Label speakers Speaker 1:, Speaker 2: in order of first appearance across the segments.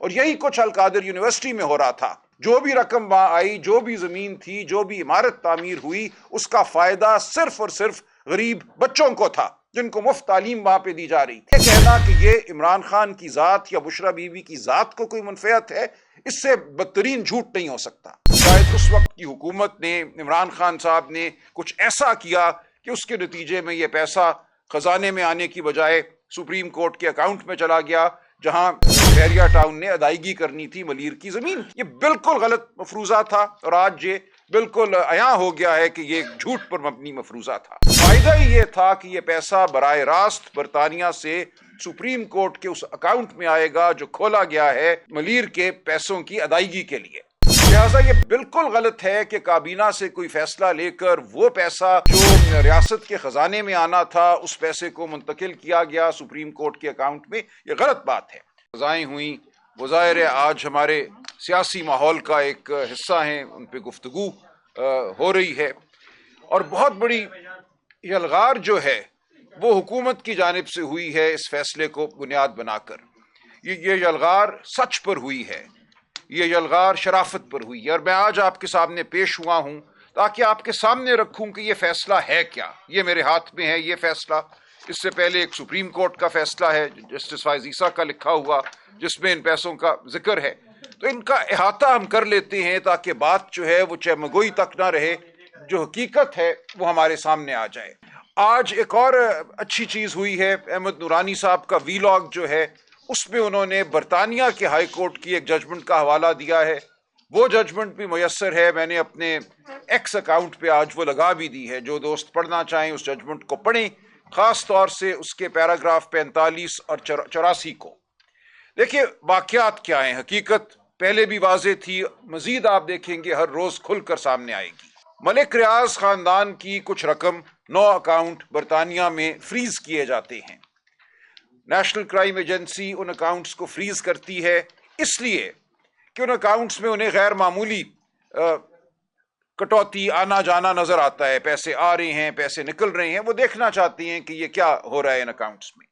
Speaker 1: اور یہی کچھ القادر یونیورسٹی میں ہو رہا تھا. جو بھی رقم وہاں آئی، جو بھی زمین تھی، جو بھی عمارت تعمیر ہوئی، اس کا فائدہ صرف اور صرف غریب بچوں کو تھا جن کو مفت تعلیم وہاں پہ دی جا رہی تھی. کہنا کہ یہ عمران خان کی ذات یا بشرا بی بی کی ذات کو کوئی منفعت ہے، اس سے بدترین جھوٹ نہیں ہو سکتا. شاید اس وقت کی حکومت نے، عمران خان صاحب نے کچھ ایسا کیا کہ اس کے نتیجے میں یہ پیسہ خزانے میں آنے کی بجائے سپریم کورٹ کے اکاؤنٹ میں چلا گیا، جہاں بحریہ ٹاؤن نے ادائیگی کرنی تھی ملیر کی زمین. یہ بالکل غلط مفروضہ تھا، اور آج یہ بالکل عیاں ہو گیا ہے کہ یہ جھوٹ پر مبنی مفروضہ تھا. فائدہ ہی یہ تھا کہ یہ پیسہ براہ راست برطانیہ سے سپریم کورٹ کے اس اکاؤنٹ میں آئے گا جو کھولا گیا ہے ملیر کے پیسوں کی ادائیگی کے لیے. لہٰذا یہ بالکل غلط ہے کہ کابینہ سے کوئی فیصلہ لے کر وہ پیسہ جو ریاست کے خزانے میں آنا تھا اس پیسے کو منتقل کیا گیا سپریم کورٹ کے اکاؤنٹ میں. یہ غلط بات ہے. سزائیں ہوئیں، وہ ظاہر ہے آج ہمارے سیاسی ماحول کا ایک حصہ ہیں، ان پہ گفتگو ہو رہی ہے، اور بہت بڑی یلغار جو ہے وہ حکومت کی جانب سے ہوئی ہے اس فیصلے کو بنیاد بنا کر. یہ یلغار سچ پر ہوئی ہے، یہ یلغار شرافت پر ہوئی ہے، اور میں آج آپ کے سامنے پیش ہوا ہوں تاکہ آپ کے سامنے رکھوں کہ یہ فیصلہ ہے کیا. یہ میرے ہاتھ میں ہے یہ فیصلہ. اس سے پہلے ایک سپریم کورٹ کا فیصلہ ہے جسٹس فائز عیسیٰ کا لکھا ہوا، جس میں ان پیسوں کا ذکر ہے. تو ان کا احاطہ ہم کر لیتے ہیں تاکہ بات جو ہے وہ چہمگوئی تک نہ رہے، جو حقیقت ہے وہ ہمارے سامنے آ جائے. آج ایک اور اچھی چیز ہوئی ہے. احمد نورانی صاحب کا ویلاگ جو ہے اس میں انہوں نے برطانیہ کے ہائی کورٹ کی ایک ججمنٹ کا حوالہ دیا ہے. وہ ججمنٹ بھی میسر ہے، میں نے اپنے ایکس اکاؤنٹ پہ آج وہ لگا بھی دی ہے. جو دوست پڑھنا چاہیں اس ججمنٹ کو پڑھیں، خاص طور سے اس کے پیراگراف 45 اور 84 کو. دیکھیے واقعات کیا ہیں. حقیقت پہلے بھی واضح تھی، مزید آپ دیکھیں گے ہر روز کھل کر سامنے آئے گی. ملک ریاض خاندان کی کچھ رقم 9 اکاؤنٹ برطانیہ میں فریز کیے جاتے ہیں. نیشنل کرائم ایجنسی ان اکاؤنٹس کو فریز کرتی ہے اس لیے کہ ان اکاؤنٹس میں انہیں غیر معمولی کٹوتی آنا جانا نظر آتا ہے. پیسے آ رہے ہیں، پیسے نکل رہے ہیں، وہ دیکھنا چاہتے ہیں کہ یہ کیا ہو رہا ہے ان اکاؤنٹس میں.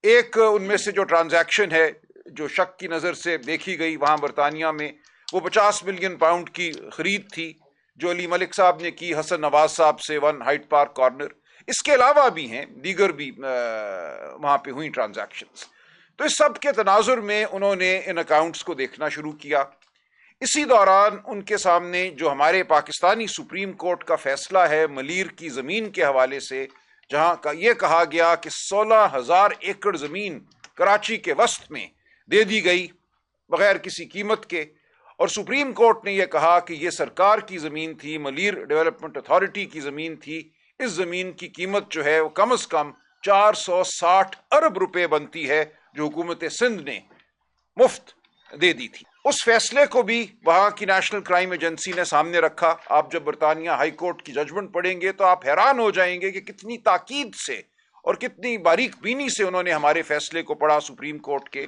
Speaker 1: ایک ان میں سے جو ٹرانزیکشن ہے جو شک کی نظر سے دیکھی گئی وہاں برطانیہ میں، وہ 50 ملین پاؤنڈ کی خرید تھی جو علی ملک صاحب نے کی حسن نواز صاحب سے 1 ہائیڈ پارک کارنر. اس کے علاوہ بھی ہیں دیگر بھی وہاں پہ ہوئی ٹرانزیکشنز. تو اس سب کے تناظر میں انہوں نے ان اکاؤنٹس کو دیکھنا شروع کیا. اسی دوران ان کے سامنے جو ہمارے پاکستانی سپریم کورٹ کا فیصلہ ہے ملیر کی زمین کے حوالے سے، جہاں یہ کہا گیا کہ 16,000 ایکڑ زمین کراچی کے وسط میں دے دی گئی بغیر کسی قیمت کے، اور سپریم کورٹ نے یہ کہا کہ یہ سرکار کی زمین تھی، ملیر ڈیولپمنٹ اتھارٹی کی زمین تھی. اس زمین کی قیمت جو ہے وہ کم از کم 460 ارب روپے بنتی ہے جو حکومت سندھ نے مفت دے دی تھی. اس فیصلے کو بھی وہاں کی نیشنل کرائم ایجنسی نے سامنے رکھا. آپ جب برطانیہ ہائی کورٹ کی ججمنٹ پڑھیں گے تو آپ حیران ہو جائیں گے کہ کتنی تاکید سے اور کتنی باریک بینی سے انہوں نے ہمارے فیصلے کو پڑھا سپریم کورٹ کے،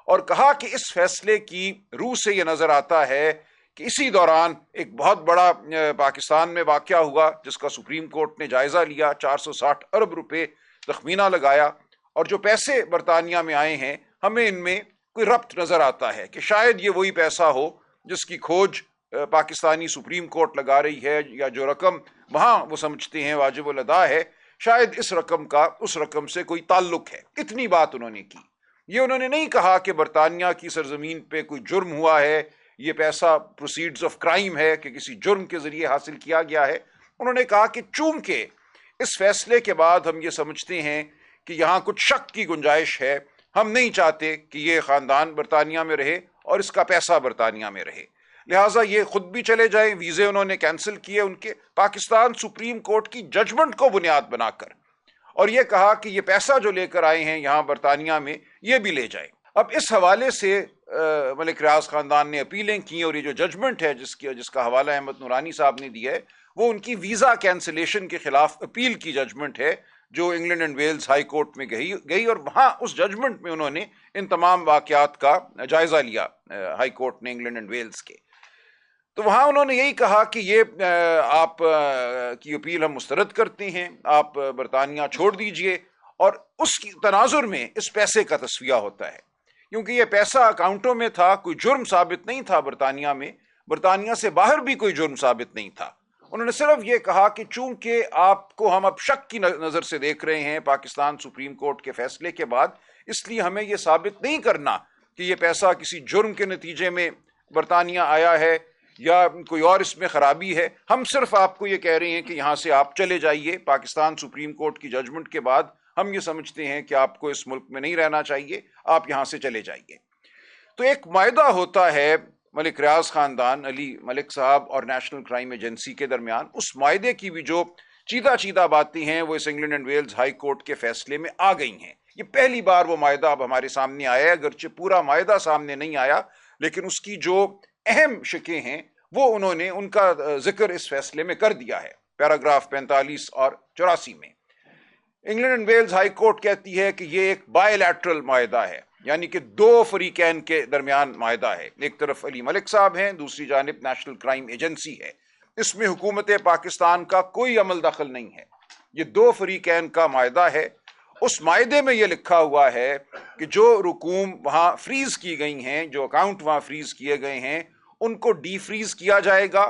Speaker 1: اور کہا کہ اس فیصلے کی روح سے یہ نظر آتا ہے کہ اسی دوران ایک بہت بڑا پاکستان میں واقعہ ہوا جس کا سپریم کورٹ نے جائزہ لیا. 460 ارب روپے تخمینہ لگایا، اور جو پیسے برطانیہ میں آئے ہیں ہمیں ان میں کوئی ربط نظر آتا ہے کہ شاید یہ وہی پیسہ ہو جس کی کھوج پاکستانی سپریم کورٹ لگا رہی ہے، یا جو رقم وہاں وہ سمجھتے ہیں واجب الادا ہے، شاید اس رقم کا اس رقم سے کوئی تعلق ہے. اتنی بات انہوں نے کی. یہ انہوں نے نہیں کہا کہ برطانیہ کی سرزمین پہ کوئی جرم ہوا ہے، یہ پیسہ پروسیڈز آف کرائم ہے کہ کسی جرم کے ذریعے حاصل کیا گیا ہے. انہوں نے کہا کہ چونکہ اس فیصلے کے بعد ہم یہ سمجھتے ہیں کہ یہاں کچھ شک کی گنجائش ہے، ہم نہیں چاہتے کہ یہ خاندان برطانیہ میں رہے اور اس کا پیسہ برطانیہ میں رہے، لہٰذا یہ خود بھی چلے جائیں. ویزے انہوں نے کینسل کیے ان کے پاکستان سپریم کورٹ کی ججمنٹ کو بنیاد بنا کر، اور یہ کہا کہ یہ پیسہ جو لے کر آئے ہیں یہاں برطانیہ میں یہ بھی لے جائیں. اب اس حوالے سے ملک ریاض خاندان نے اپیلیں کی، اور یہ جو ججمنٹ ہے جس کا حوالہ احمد نورانی صاحب نے دیا ہے وہ ان کی ویزا کینسلیشن کے خلاف اپیل کی ججمنٹ ہے جو England and Wales high Court میں گئی، اور وہاں اس ججمنٹ میں انہوں نے ان تمام واقعات کا جائزہ لیا ہائی کورٹ نے انگلینڈ اینڈ ویلز کے. تو وہاں انہوں نے یہی کہا کہ یہ آپ کی اپیل ہم مسترد کرتے ہیں، آپ برطانیہ چھوڑ دیجئے. اور اس کی تناظر میں اس پیسے کا تصفیہ ہوتا ہے کیونکہ یہ پیسہ اکاؤنٹوں میں تھا، کوئی جرم ثابت نہیں تھا برطانیہ میں، برطانیہ سے باہر بھی کوئی جرم ثابت نہیں تھا۔ انہوں نے صرف یہ کہا کہ چونکہ آپ کو ہم اب شک کی نظر سے دیکھ رہے ہیں پاکستان سپریم کورٹ کے فیصلے کے بعد، اس لیے ہمیں یہ ثابت نہیں کرنا کہ یہ پیسہ کسی جرم کے نتیجے میں برطانیہ آیا ہے یا کوئی اور اس میں خرابی ہے، ہم صرف آپ کو یہ کہہ رہے ہیں کہ یہاں سے آپ چلے جائیے۔ پاکستان سپریم کورٹ کی ججمنٹ کے بعد ہم یہ سمجھتے ہیں کہ آپ کو اس ملک میں نہیں رہنا چاہیے، آپ یہاں سے چلے جائیے۔ تو ایک معاہدہ ہوتا ہے ملک ریاض خاندان، علی ملک صاحب اور نیشنل کرائم ایجنسی کے درمیان۔ اس معاہدے کی بھی جو چیدہ باتیں ہیں وہ اس England and Wales high court کے فیصلے میں آ گئی ہیں۔ یہ پہلی بار وہ معاہدہ اب ہمارے سامنے آیا ہے، اگرچہ پورا معاہدہ سامنے نہیں آیا، لیکن اس کی جو اہم شقیں ہیں وہ انہوں نے ان کا ذکر اس فیصلے میں کر دیا ہے، پیراگراف 45 اور 84 میں۔ England and Wales high Court کہتی ہے کہ یہ ایک بائی لیٹرل معاہدہ ہے، یعنی کہ دو فریقین کے درمیان معاہدہ ہے۔ ایک طرف علی ملک صاحب ہیں، دوسری جانب نیشنل کرائم ایجنسی ہے۔ اس میں حکومت پاکستان کا کوئی عمل دخل نہیں ہے، یہ دو فریقین کا معاہدہ ہے۔ اس معاہدے میں یہ لکھا ہوا ہے کہ جو رقوم وہاں فریز کی گئی ہیں، جو اکاؤنٹ وہاں فریز کیے گئے ہیں، ان کو ڈی فریز کیا جائے گا،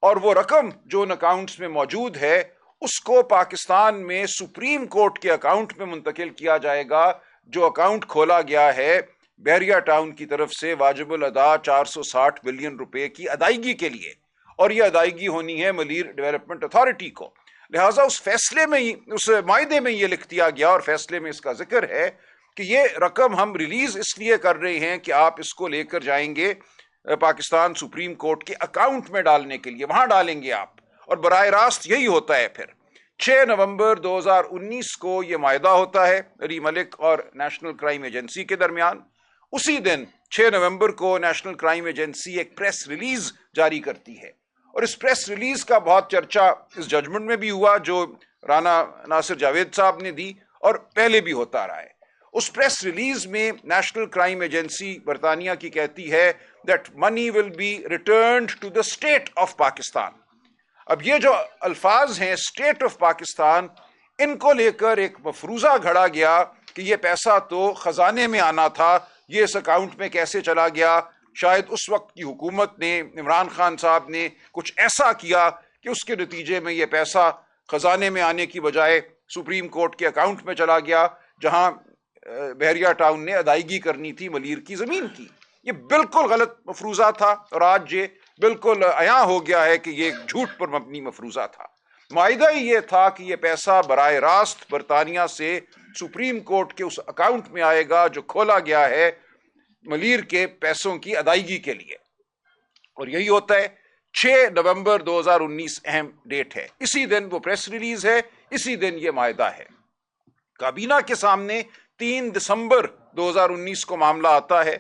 Speaker 1: اور وہ رقم جو ان اکاؤنٹس میں موجود ہے اس کو پاکستان میں سپریم کورٹ کے اکاؤنٹ میں منتقل کیا جائے گا، جو اکاؤنٹ کھولا گیا ہے بحریہ ٹاؤن کی طرف سے واجب الادا 460 بلین روپے کی ادائیگی کے لیے، اور یہ ادائیگی ہونی ہے ملیر ڈیولپمنٹ اتھارٹی کو۔ لہٰذا اس فیصلے میں اس معاہدے میں یہ لکھ دیا گیا، اور فیصلے میں اس کا ذکر ہے کہ یہ رقم ہم ریلیز اس لیے کر رہے ہیں کہ آپ اس کو لے کر جائیں گے پاکستان سپریم کورٹ کے اکاؤنٹ میں ڈالنے کے لیے، وہاں ڈالیں گے آپ، اور براہ راست یہی ہوتا ہے۔ پھر 6 نومبر 2019 کو یہ معاہدہ ہوتا ہے علی ملک اور نیشنل کرائم ایجنسی کے درمیان۔ اسی دن 6 نومبر کو نیشنل کرائم ایجنسی ایک پریس ریلیز جاری کرتی ہے، اور اس پریس ریلیز کا بہت چرچا اس ججمنٹ میں بھی ہوا جو رانا ناصر جاوید صاحب نے دی، اور پہلے بھی ہوتا رہا ہے۔ اس پریس ریلیز میں نیشنل کرائم ایجنسی برطانیہ کی کہتی ہے that money will be returned to the state of Pakistan. اب یہ جو الفاظ ہیں اسٹیٹ آف پاکستان، ان کو لے کر ایک مفروضہ گھڑا گیا کہ یہ پیسہ تو خزانے میں آنا تھا، یہ اس اکاؤنٹ میں کیسے چلا گیا؟ شاید اس وقت کی حکومت نے، عمران خان صاحب نے کچھ ایسا کیا کہ اس کے نتیجے میں یہ پیسہ خزانے میں آنے کی بجائے سپریم کورٹ کے اکاؤنٹ میں چلا گیا، جہاں بحریہ ٹاؤن نے ادائیگی کرنی تھی ملیر کی زمین کی۔ یہ بالکل غلط مفروضہ تھا، اور آج یہ بالکل عیاں ہو گیا ہے کہ یہ جھوٹ پر مبنی مفروضہ تھا۔ معاہدہ ہی یہ تھا کہ یہ پیسہ براہ راست برطانیہ سے سپریم کورٹ کے اس اکاؤنٹ میں آئے گا جو کھولا گیا ہے ملیر کے پیسوں کی ادائیگی کے لیے، اور یہی ہوتا ہے۔ 6 نومبر 2019 اہم ڈیٹ ہے، اسی دن وہ پریس ریلیز ہے، اسی دن یہ معاہدہ ہے۔ کابینہ کے سامنے 3 دسمبر 2019 کو معاملہ آتا ہے۔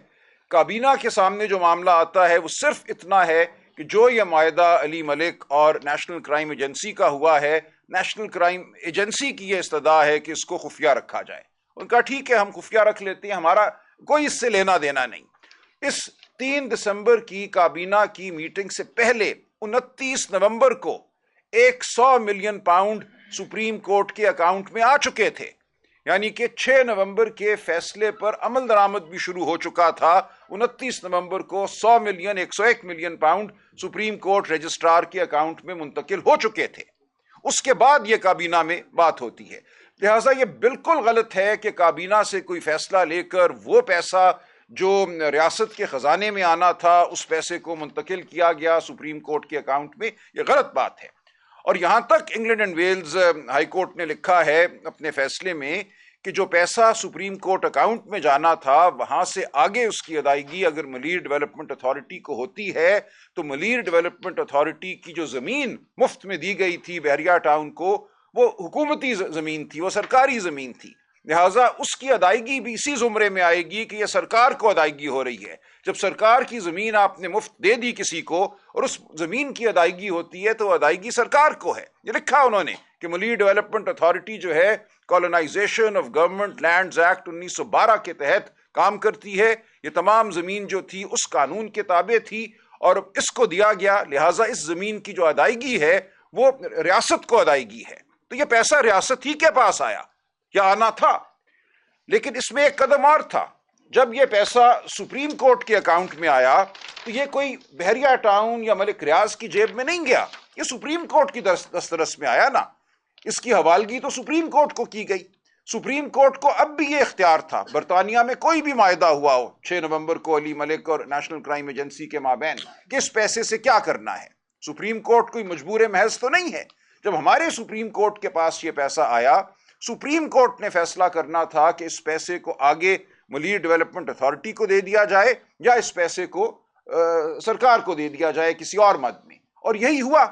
Speaker 1: کابینہ کے سامنے جو معاملہ آتا ہے وہ صرف اتنا ہے کہ جو یہ معاہدہ علی ملک اور نیشنل کرائم ایجنسی کا ہوا ہے، نیشنل کرائم ایجنسی کی یہ استدعا ہے کہ اس کو خفیہ رکھا جائے۔ ان کا ٹھیک ہے، ہم خفیہ رکھ لیتے ہیں، ہمارا کوئی اس سے لینا دینا نہیں۔ اس 3 دسمبر کی کابینہ کی میٹنگ سے پہلے 29 نومبر کو 100 ملین پاؤنڈ سپریم کورٹ کے اکاؤنٹ میں آ چکے تھے، یعنی کہ 6 نومبر کے فیصلے پر عمل درآمد بھی شروع ہو چکا تھا۔ 29 نومبر کو 101 million pound supreme court registrar کے اکاؤنٹ میں منتقل ہو چکے تھے۔ اس کے بعد یہ کابینہ میں بات ہوتی ہے۔ لہٰذا یہ بالکل غلط ہے کہ کابینہ سے کوئی فیصلہ لے کر وہ پیسہ جو ریاست کے خزانے میں آنا تھا اس پیسے کو منتقل کیا گیا سپریم کورٹ کے اکاؤنٹ میں، یہ غلط بات ہے۔ اور یہاں تک England and Wales high Court نے لکھا ہے اپنے فیصلے میں کہ جو پیسہ سپریم کورٹ اکاؤنٹ میں جانا تھا وہاں سے آگے اس کی ادائیگی اگر ملیر ڈیولپمنٹ اتھارٹی کو ہوتی ہے تو ملیر ڈیولپمنٹ اتھارٹی کی جو زمین مفت میں دی گئی تھی بحریہ ٹاؤن کو، وہ حکومتی زمین تھی، وہ سرکاری زمین تھی، لہٰذا اس کی ادائیگی بھی اسی زمرے میں آئے گی کہ یہ سرکار کو ادائیگی ہو رہی ہے۔ جب سرکار کی زمین آپ نے مفت دے دی کسی کو اور اس زمین کی ادائیگی ہوتی ہے تو ادائیگی سرکار کو ہے۔ یہ لکھا انہوں نے کہ ملیر ڈیولپمنٹ اتھارٹی جو ہے Colonization of Government Lands Act 1912 کے تحت کام کرتی ہے، یہ تمام زمین جو تھی اس قانون کے تابع تھی اور اس کو دیا گیا، لہٰذا اس زمین کی جو ادائیگی ہے وہ ریاست کو ادائیگی ہے۔ تو یہ پیسہ ریاست ہی کے پاس آیا یا آنا تھا، لیکن اس میں ایک قدم اور تھا۔ جب یہ پیسہ سپریم کورٹ کے اکاؤنٹ میں آیا تو یہ کوئی بحریہ ٹاؤن یا ملک ریاض کی جیب میں نہیں گیا، یہ سپریم کورٹ کی دسترس میں آیا نا۔ اس کی حوالگی تو سپریم کورٹ کو کی گئی۔ سپریم کورٹ کو اب بھی یہ اختیار تھا، برطانیہ میں کوئی بھی معاہدہ ہوا ہو 6 نومبر کو علی ملک اور نیشنل کرائم ایجنسی کے مابین کہ اس پیسے سے کیا کرنا ہے، سپریم کورٹ کوئی مجبور محض تو نہیں ہے۔ جب ہمارے سپریم کورٹ کے پاس یہ پیسہ آیا، سپریم کورٹ نے فیصلہ کرنا تھا کہ اس پیسے کو آگے ملیر ڈیولپمنٹ اتھارٹی کو دے دیا جائے یا اس پیسے کو سرکار کو دے دیا جائے کسی اور مد میں، اور یہی ہوا۔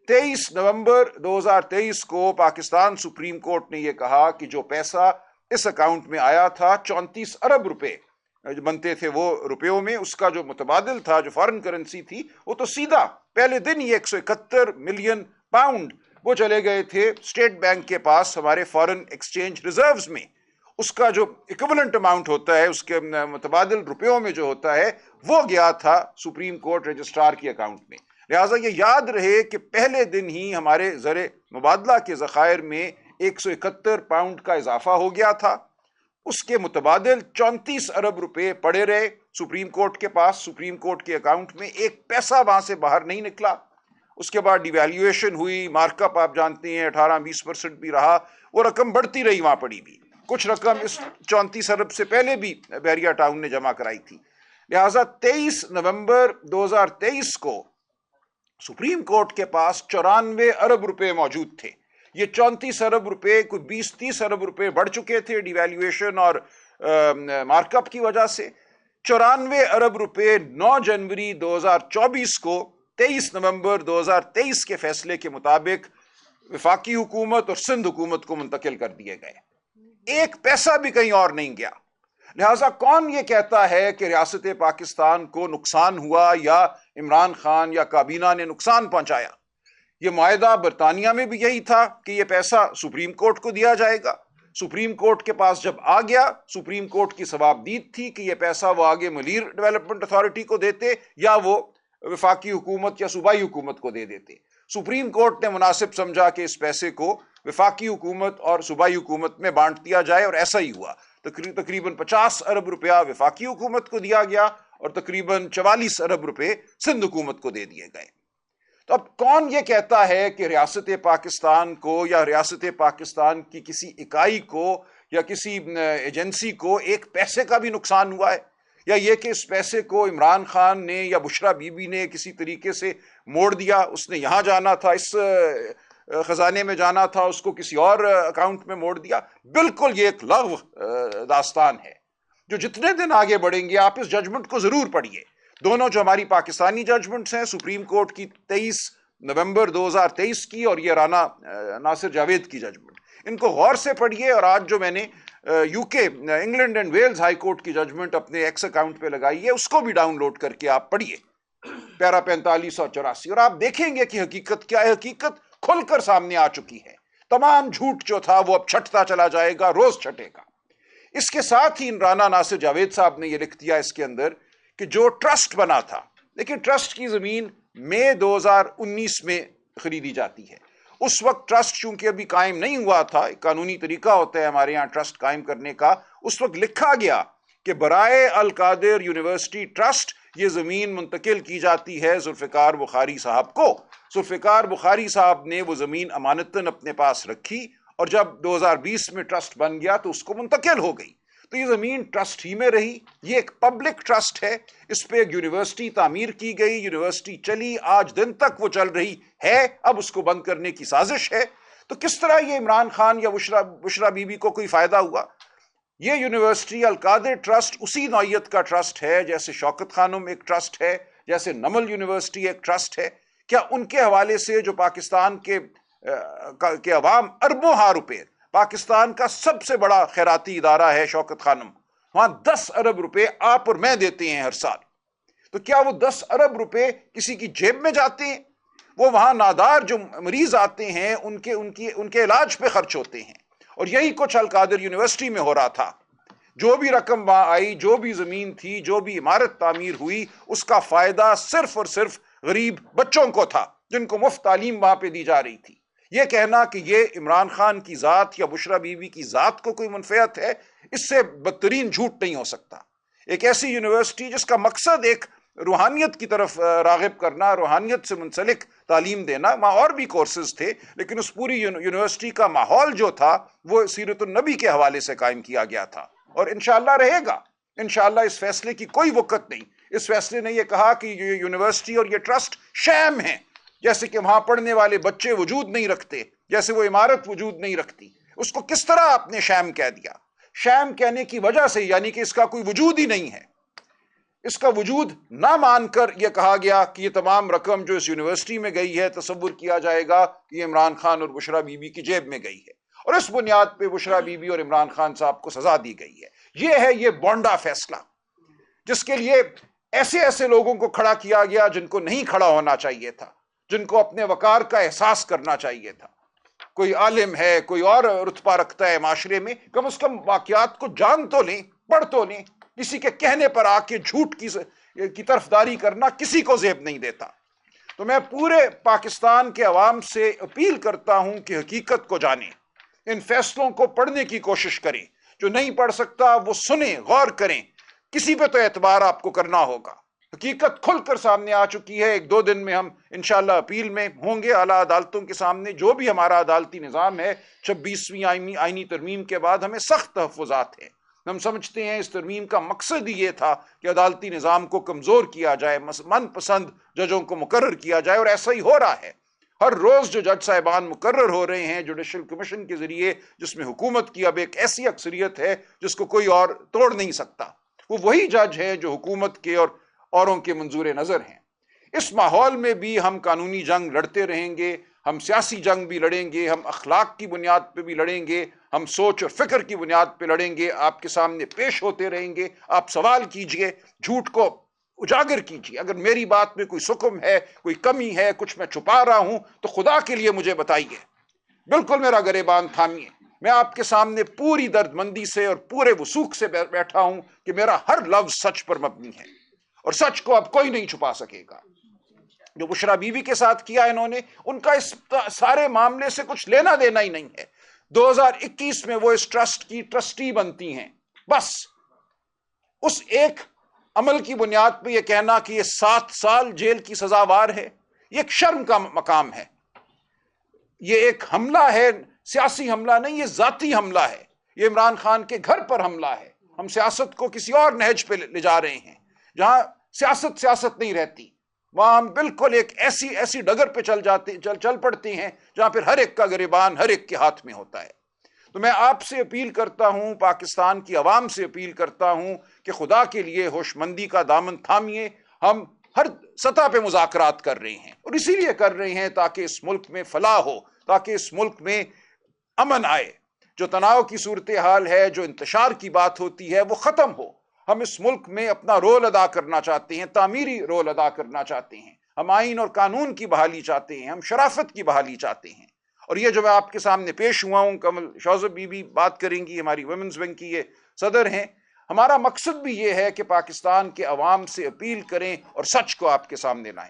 Speaker 1: 23 نومبر 2023 کو پاکستان سپریم کورٹ نے یہ کہا کہ جو پیسہ اس اکاؤنٹ میں آیا تھا 34 ارب روپے بنتے تھے وہ روپیوں میں، اس کا جو متبادل تھا، جو فارن کرنسی تھی، وہ تو سیدھا پہلے دن ہی 171 ملین پاؤنڈ وہ چلے گئے تھے اسٹیٹ بینک کے پاس ہمارے فارن ایکسچینج ریزروز میں۔ اس کا جو ایکویولنٹ اماؤنٹ ہوتا ہے، اس کے متبادل روپیوں میں جو ہوتا ہے، وہ گیا تھا سپریم کورٹ رجسٹرار کے اکاؤنٹ میں۔ لہٰذا یہ یاد رہے کہ پہلے دن ہی ہمارے زر مبادلہ کے ذخائر میں 171 پاؤنڈ کا اضافہ ہو گیا تھا۔ اس کے متبادل 34 ارب روپے پڑے رہے سپریم کورٹ کے پاس، سپریم کورٹ کے اکاؤنٹ میں ایک پیسہ وہاں سے باہر نہیں نکلا۔ اس کے بعد ڈیویلیویشن ہوئی، مارک اپ آپ جانتے ہیں 18-20% بھی رہا، وہ رقم بڑھتی رہی وہاں پڑی بھی، کچھ رقم اس 34 ارب سے پہلے بھی بحریہ ٹاؤن نے جمع کرائی تھی۔ لہٰذا 23 نومبر 2023 کو سپریم کورٹ کے پاس 94 ارب روپے موجود تھے۔ یہ 34 ارب روپے کوئی 20-30 ارب روپے بڑھ چکے تھے ڈیویلیویشن اور مارک اپ کی وجہ سے۔ 94 ارب روپے 9 جنوری 2024 کو 23 نومبر 2023 کے فیصلے کے مطابق وفاقی حکومت اور سندھ حکومت کو منتقل کر دیے گئے، ایک پیسہ بھی کہیں اور نہیں گیا۔ لہٰذا کون یہ کہتا ہے کہ ریاست پاکستان کو نقصان ہوا یا عمران خان یا کابینہ نے نقصان پہنچایا؟ یہ معاہدہ برطانیہ میں بھی یہی تھا کہ یہ پیسہ سپریم کورٹ کو دیا جائے گا۔ سپریم کورٹ کے پاس جب آ گیا، سپریم کورٹ کی ثوابدید تھی کہ یہ پیسہ وہ آگے ملیر ڈیولپمنٹ اتھارٹی کو دیتے یا وہ وفاقی حکومت یا صوبائی حکومت کو دے دیتے۔ سپریم کورٹ نے مناسب سمجھا کہ اس پیسے کو وفاقی حکومت اور صوبائی حکومت میں بانٹ دیا جائے، اور ایسا ہی ہوا۔ تقریباً 50 ارب روپیہ وفاقی حکومت کو دیا گیا اور تقریباً 44 ارب روپے سندھ حکومت کو دے دیے گئے۔ تو اب کون یہ کہتا ہے کہ ریاست پاکستان کو یا ریاست پاکستان کی کسی اکائی کو یا کسی ایجنسی کو ایک پیسے کا بھی نقصان ہوا ہے، یا یہ کہ اس پیسے کو عمران خان نے یا بشرا بی بی نے کسی طریقے سے موڑ دیا، اس نے یہاں جانا تھا، اس خزانے میں جانا تھا، اس کو کسی اور اکاؤنٹ میں موڑ دیا؟ بالکل یہ ایک لغو داستان ہے جو جتنے دن آگے بڑھیں گے آپ اس ججمنٹ کو ضرور پڑھیے۔ دونوں جو ہماری پاکستانی ججمنٹس ہیں، سپریم کورٹ کی 23 نومبر 2023 کی اور یہ رانا ناصر جاوید کی ججمنٹ، ان کو غور سے پڑھیے۔ اور آج جو میں نے UK England and Wales high Court کی ججمنٹ اپنے ایکس اکاؤنٹ پہ لگائی ہے، اس کو بھی ڈاؤن لوڈ کر کے آپ پڑھیے، پیرا 45 اور 84، اور آپ دیکھیں گے کہ حقیقت کیا ہے۔ حقیقت کھل کر سامنے آ چکی ہے، تمام جھوٹ جو تھا وہ اب چھٹتا چلا جائے گا، روز چھٹے گا۔ اس کے ساتھ ہی رانا ناصر جاوید صاحب نے یہ لکھ دیا اس کے اندر کہ جو ٹرسٹ بنا تھا، لیکن ٹرسٹ کی زمین مئی 2019 میں خریدی جاتی ہے۔ اس وقت ٹرسٹ چونکہ ابھی قائم نہیں ہوا تھا، ایک قانونی طریقہ ہوتا ہے ہمارے ہاں ٹرسٹ قائم کرنے کا، اس وقت لکھا گیا کہ برائے القادر یونیورسٹی ٹرسٹ یہ زمین منتقل کی جاتی ہے ذوالفقار بخاری صاحب کو۔ ذوالفقار بخاری صاحب نے وہ زمین امانتاً اپنے پاس رکھی، اور جب 2020 میں ٹرسٹ بن گیا تو اس کو منتقل ہو گئی، تو یہ زمین ٹرسٹ ہی میں رہی۔ یہ ایک پبلک ٹرسٹ ہے، اس پہ ایک یونیورسٹی تعمیر کی گئی، یونیورسٹی چلی، آج دن تک وہ چل رہی ہے، اب اس کو بند کرنے کی سازش ہے۔ تو کس طرح یہ عمران خان یا بشرا بی بی کو کوئی فائدہ ہوا؟ یہ یونیورسٹی القادر ٹرسٹ اسی نوعیت کا ٹرسٹ ہے جیسے شوکت خانم ایک ٹرسٹ ہے، جیسے نمل یونیورسٹی ایک ٹرسٹ ہے۔ کیا ان کے حوالے سے جو پاکستان کے عوام اربوں ہاں روپے، پاکستان کا سب سے بڑا خیراتی ادارہ ہے شوکت خانم، وہاں 10 ارب روپے آپ اور میں دیتے ہیں ہر سال، تو کیا وہ 10 ارب روپے کسی کی جیب میں جاتے ہیں؟ وہ وہاں نادار جو مریض آتے ہیں ان کے علاج پہ خرچ ہوتے ہیں، اور یہی کچھ القادر یونیورسٹی میں ہو رہا تھا۔ جو بھی رقم وہاں آئی، جو بھی زمین تھی، جو بھی عمارت تعمیر ہوئی، اس کا فائدہ صرف اور صرف غریب بچوں کو تھا جن کو مفت تعلیم وہاں پہ دی جا رہی تھی۔ یہ کہنا کہ یہ عمران خان کی ذات یا بشرا بی بی کی ذات کو کوئی منفعت ہے، اس سے بدترین جھوٹ نہیں ہو سکتا۔ ایک ایسی یونیورسٹی جس کا مقصد ایک روحانیت کی طرف راغب کرنا، روحانیت سے منسلک تعلیم دینا، وہاں اور بھی کورسز تھے، لیکن اس پوری یونیورسٹی کا ماحول جو تھا وہ سیرت النبی کے حوالے سے قائم کیا گیا تھا، اور انشاءاللہ رہے گا۔ انشاءاللہ اس فیصلے کی کوئی وقت نہیں۔ اس فیصلے نے یہ کہا کہ یہ یونیورسٹی اور یہ ٹرسٹ شام ہیں، جیسے کہ وہاں پڑھنے والے بچے وجود نہیں رکھتے، جیسے وہ عمارت وجود نہیں رکھتی۔ اس کو کس طرح آپ نے شام کہہ دیا؟ شام کہنے کی وجہ سے یعنی کہ اس کا کوئی وجود ہی نہیں ہے۔ اس کا وجود نہ مان کر یہ کہا گیا کہ یہ تمام رقم جو اس یونیورسٹی میں گئی ہے، تصور کیا جائے گا کہ یہ عمران خان اور بشرا بی بی کی جیب میں گئی ہے، اور اس بنیاد پہ بشرا بی بی اور عمران خان صاحب کو سزا دی گئی ہے۔ یہ ہے یہ بونڈا فیصلہ، جس کے لیے ایسے ایسے لوگوں کو کھڑا کیا گیا جن کو نہیں کھڑا ہونا چاہیے تھا، جن کو اپنے وقار کا احساس کرنا چاہیے تھا۔ کوئی عالم ہے، کوئی اور رتبہ رکھتا ہے معاشرے میں، کم از کم واقعات کو جان تو لیں، پڑھ تو لیں۔ کسی کے کہنے پر آ کے جھوٹ کی طرفداری کرنا کسی کو زیب نہیں دیتا۔ تو میں پورے پاکستان کے عوام سے اپیل کرتا ہوں کہ حقیقت کو جانیں، ان فیصلوں کو پڑھنے کی کوشش کریں۔ جو نہیں پڑھ سکتا وہ سنیں، غور کریں، کسی پہ تو اعتبار آپ کو کرنا ہوگا۔ حقیقت کھل کر سامنے آ چکی ہے۔ ایک دو دن میں ہم انشاءاللہ اپیل میں ہوں گے اعلیٰ عدالتوں کے سامنے۔ جو بھی ہمارا عدالتی نظام ہے، 26ویں آئینی ترمیم کے بعد ہمیں سخت تحفظات ہیں۔ ہم سمجھتے ہیں اس ترمیم کا مقصد ہی یہ تھا کہ عدالتی نظام کو کمزور کیا جائے، من پسند ججوں کو مقرر کیا جائے، اور ایسا ہی ہو رہا ہے۔ ہر روز جو جج صاحبان مقرر ہو رہے ہیں جوڈیشل کمیشن کے ذریعے، جس میں حکومت کی اب ایک ایسی اکثریت ہے جس کو کوئی اور توڑ نہیں سکتا، وہ وہی جج ہے جو حکومت کے اور اوروں کے منظور نظر ہیں۔ اس ماحول میں بھی ہم قانونی جنگ لڑتے رہیں گے، ہم سیاسی جنگ بھی لڑیں گے، ہم اخلاق کی بنیاد پہ بھی لڑیں گے، ہم سوچ اور فکر کی بنیاد پہ لڑیں گے، آپ کے سامنے پیش ہوتے رہیں گے۔ آپ سوال کیجئے، جھوٹ کو اجاگر کیجئے۔ اگر میری بات میں کوئی سکم ہے، کوئی کمی ہے، کچھ میں چھپا رہا ہوں، تو خدا کے لیے مجھے بتائیے، بالکل میرا گریبان تھامیے۔ میں آپ کے سامنے پوری درد مندی سے اور پورے وثوق سے بیٹھا ہوں کہ میرا ہر لفظ سچ پر مبنی ہے، اور سچ کو اب کوئی نہیں چھپا سکے گا۔ جو بشرا بی بی کے ساتھ کیا انہوں نے، ان کا اس سارے معاملے سے کچھ لینا دینا ہی نہیں ہے۔ 2021 میں وہ اس ٹرسٹ کی ٹرسٹی بنتی ہیں، بس اس ایک عمل کی بنیاد پہ یہ کہنا کہ یہ 7 سال جیل کی سزاوار ہے، یہ ایک شرم کا مقام ہے۔ یہ ایک حملہ ہے، سیاسی حملہ نہیں، یہ ذاتی حملہ ہے۔ یہ عمران خان کے گھر پر حملہ ہے۔ ہم سیاست کو کسی اور نہج پہ لے جا رہے ہیں، جہاں سیاست نہیں رہتی، وہاں ہم بالکل ایک ایسی ڈگر پہ چل پڑتے ہیں جہاں پھر ہر ایک کا گریبان ہر ایک کے ہاتھ میں ہوتا ہے۔ تو میں آپ سے اپیل کرتا ہوں، پاکستان کی عوام سے اپیل کرتا ہوں کہ خدا کے لیے ہوش مندی کا دامن تھامیے۔ ہم ہر سطح پہ مذاکرات کر رہے ہیں، اور اسی لیے کر رہے ہیں تاکہ اس ملک میں فلاح ہو، تاکہ اس ملک میں امن آئے۔ جو تناؤ کی صورتحال ہے، جو انتشار کی بات ہوتی ہے، وہ ختم ہو۔ ہم اس ملک میں اپنا رول ادا کرنا چاہتے ہیں، تعمیری رول ادا کرنا چاہتے ہیں۔ ہم آئین اور قانون کی بحالی چاہتے ہیں، ہم شرافت کی بحالی چاہتے ہیں۔ اور یہ جو میں آپ کے سامنے پیش ہوا ہوں، کمل شوذب بی بی بات کریں گی، ہماری ویمنز ونگ کی یہ صدر ہیں۔ ہمارا مقصد بھی یہ ہے کہ پاکستان کے عوام سے اپیل کریں اور سچ کو آپ کے سامنے لائیں۔